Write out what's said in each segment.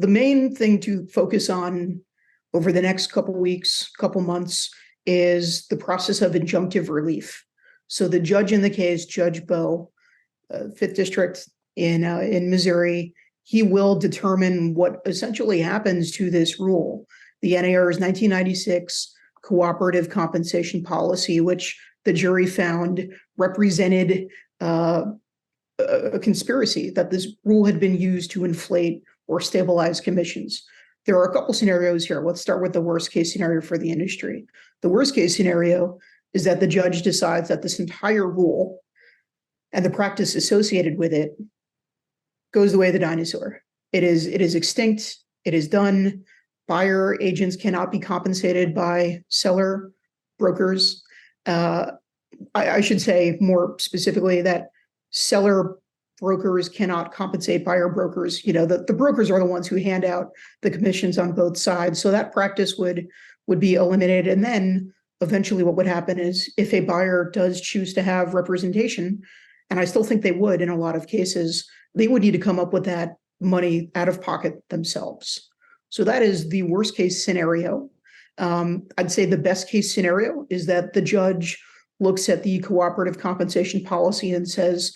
the main thing to focus on over the next couple weeks, couple months, is the process of injunctive relief. So the judge in the case, Judge Bowe, 5th District in Missouri, he will determine what essentially happens to this rule. The NAR's 1996 cooperative compensation policy, which the jury found represented a conspiracy, that this rule had been used to inflate or stabilize commissions. There are a couple scenarios here. Let's start with the worst case scenario for the industry. The worst case scenario is that the judge decides that this entire rule and the practice associated with it goes the way of the dinosaur. It is extinct. It is done. Buyer agents cannot be compensated by seller brokers. I should say more specifically that seller brokers cannot compensate buyer brokers. The brokers are the ones who hand out the commissions on both sides. So that practice would be eliminated. And then eventually what would happen is, if a buyer does choose to have representation, and I still think they would in a lot of cases, they would need to come up with that money out of pocket themselves. So that is the worst case scenario. I'd say the best case scenario is that the judge looks at the cooperative compensation policy and says,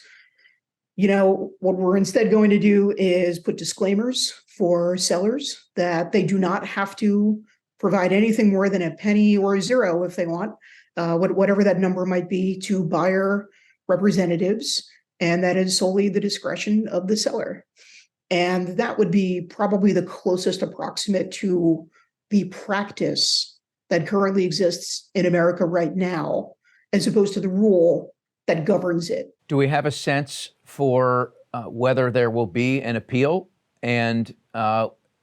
what we're instead going to do is put disclaimers for sellers that they do not have to provide anything more than a penny or a zero if they want, whatever that number might be, to buyer representatives. And that is solely the discretion of the seller. And that would be probably the closest approximate to the practice that currently exists in America right now, as opposed to the rule that governs it. Do we have a sense for whether there will be an appeal? And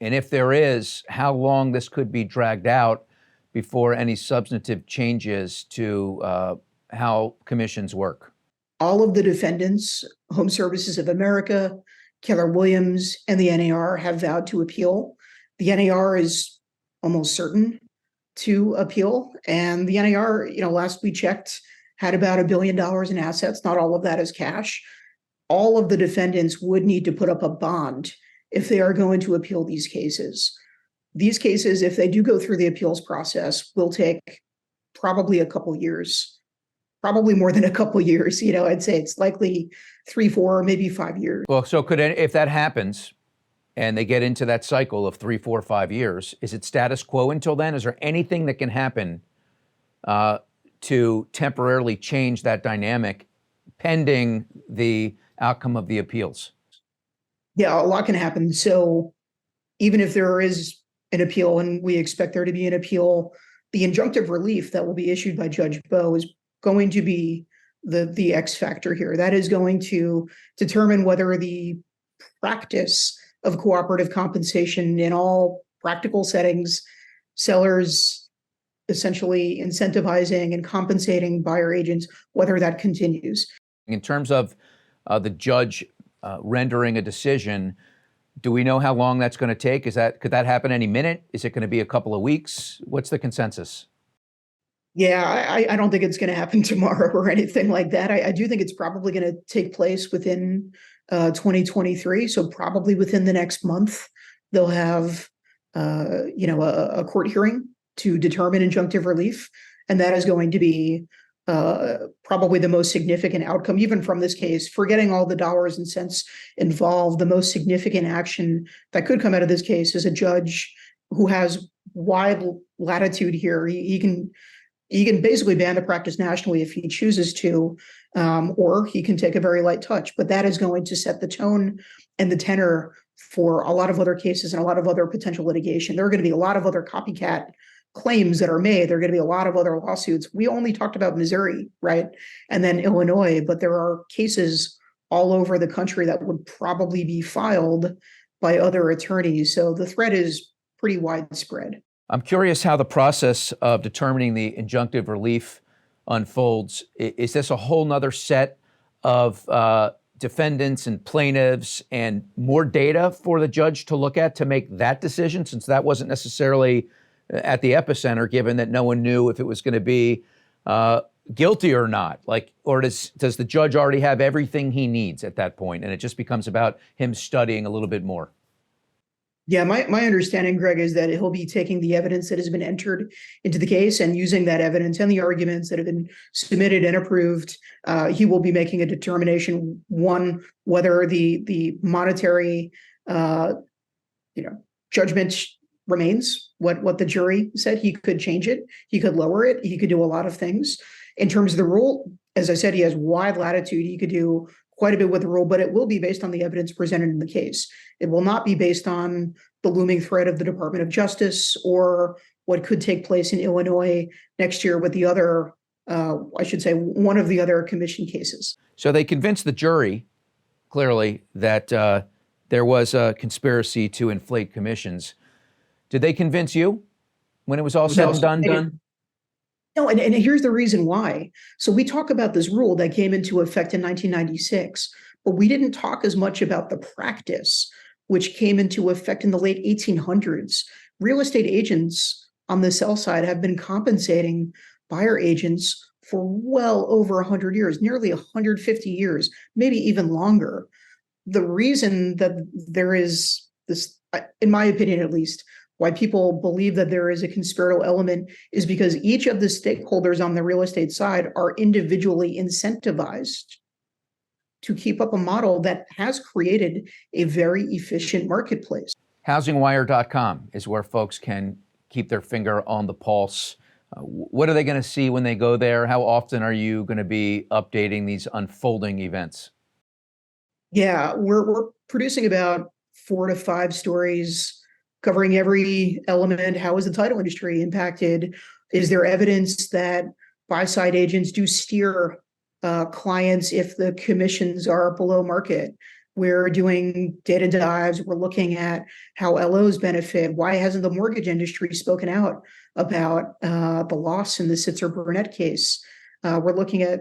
if there is, how long this could be dragged out before any substantive changes to how commissions work? All of the defendants, Home Services of America, Keller Williams, and the NAR have vowed to appeal. The NAR is almost certain to appeal. And the NAR, last we checked, had about $1 billion in assets. Not all of that is cash. All of the defendants would need to put up a bond if they are going to appeal these cases. These cases, if they do go through the appeals process, will take probably a couple years, probably more than a couple years. I'd say it's likely 3, 4, maybe 5 years. Well, so if that happens and they get into that cycle of 3, 4, 5 years, is it status quo until then? Is there anything that can happen to temporarily change that dynamic pending the outcome of the appeals? Yeah, a lot can happen. So even if there is an appeal, and we expect there to be an appeal, the injunctive relief that will be issued by Judge Bowe is going to be the X factor here. That is going to determine whether the practice of cooperative compensation in all practical settings, sellers essentially incentivizing and compensating buyer agents, whether that continues. In terms of the judge rendering a decision, do we know how long that's going to take? Could that happen any minute? Is it going to be a couple of weeks? What's the consensus? Yeah, I don't think it's going to happen tomorrow or anything like that. I do think it's probably going to take place within 2023. So probably within the next month, they'll have a court hearing to determine injunctive relief. And that is going to be probably the most significant outcome, even from this case. Forgetting all the dollars and cents involved, the most significant action that could come out of this case is a judge who has wide latitude here. He can basically ban the practice nationally if he chooses to, or he can take a very light touch. But that is going to set the tone and the tenor for a lot of other cases and a lot of other potential litigation. There are going to be a lot of other copycat claims that are made. There are going to be a lot of other lawsuits. We only talked about Missouri, right? And then Illinois, but there are cases all over the country that would probably be filed by other attorneys. So the threat is pretty widespread. I'm curious how the process of determining the injunctive relief unfolds. Is this a whole nother set of defendants and plaintiffs and more data for the judge to look at to make that decision, since that wasn't necessarily at the epicenter, given that no one knew if it was going to be guilty or not? Or does the judge already have everything he needs at that point, and it just becomes about him studying a little bit more? Yeah, my understanding, Greg, is that he'll be taking the evidence that has been entered into the case and using that evidence and the arguments that have been submitted and approved. He will be making a determination, one, whether the monetary judgment remains what the jury said. He could change it, he could lower it, he could do a lot of things. In terms of the rule, as I said, he has wide latitude. He could do quite a bit with the rule, but it will be based on the evidence presented in the case. It will not be based on the looming threat of the Department of Justice or what could take place in Illinois next year with the other, I should say, one of the other commission cases. So they convinced the jury, clearly, that there was a conspiracy to inflate commissions. Did they convince you when it was all said and done? No, and here's the reason why. So we talk about this rule that came into effect in 1996, but we didn't talk as much about the practice, which came into effect in the late 1800s. Real estate agents on the sell side have been compensating buyer agents for well over 100 years, nearly 150 years, maybe even longer. The reason that there is this, in my opinion at least, why people believe that there is a conspiratorial element is because each of the stakeholders on the real estate side are individually incentivized to keep up a model that has created a very efficient marketplace. HousingWire.com is where folks can keep their finger on the pulse. What are they going to see when they go there? How often are you going to be updating these unfolding events? Yeah, we're producing about 4 to 5 stories covering every element. How is the title industry impacted? Is there evidence that buy-side agents do steer clients if the commissions are below market? We're doing data dives. We're looking at how LOs benefit. Why hasn't the mortgage industry spoken out about the loss in the Burnett case? We're looking at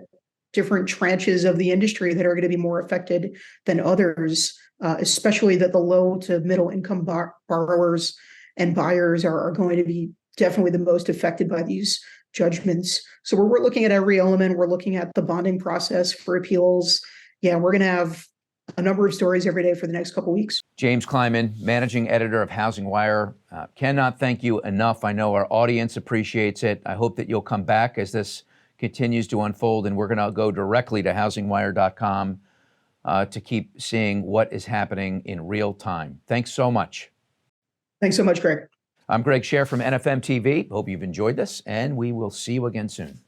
different tranches of the industry that are going to be more affected than others, especially that the low to middle income borrowers and buyers are going to be definitely the most affected by these judgments. So we're looking at every element. We're looking at the bonding process for appeals. Yeah, we're going to have a number of stories every day for the next couple of weeks. James Kleimann, managing editor of HousingWire. Cannot thank you enough. I know our audience appreciates it. I hope that you'll come back as this continues to unfold, and we're going to go directly to HousingWire.com to keep seeing what is happening in real time. Thanks so much. Thanks so much, Greg. I'm Greg Scher from NFM TV. Hope you've enjoyed this, and we will see you again soon.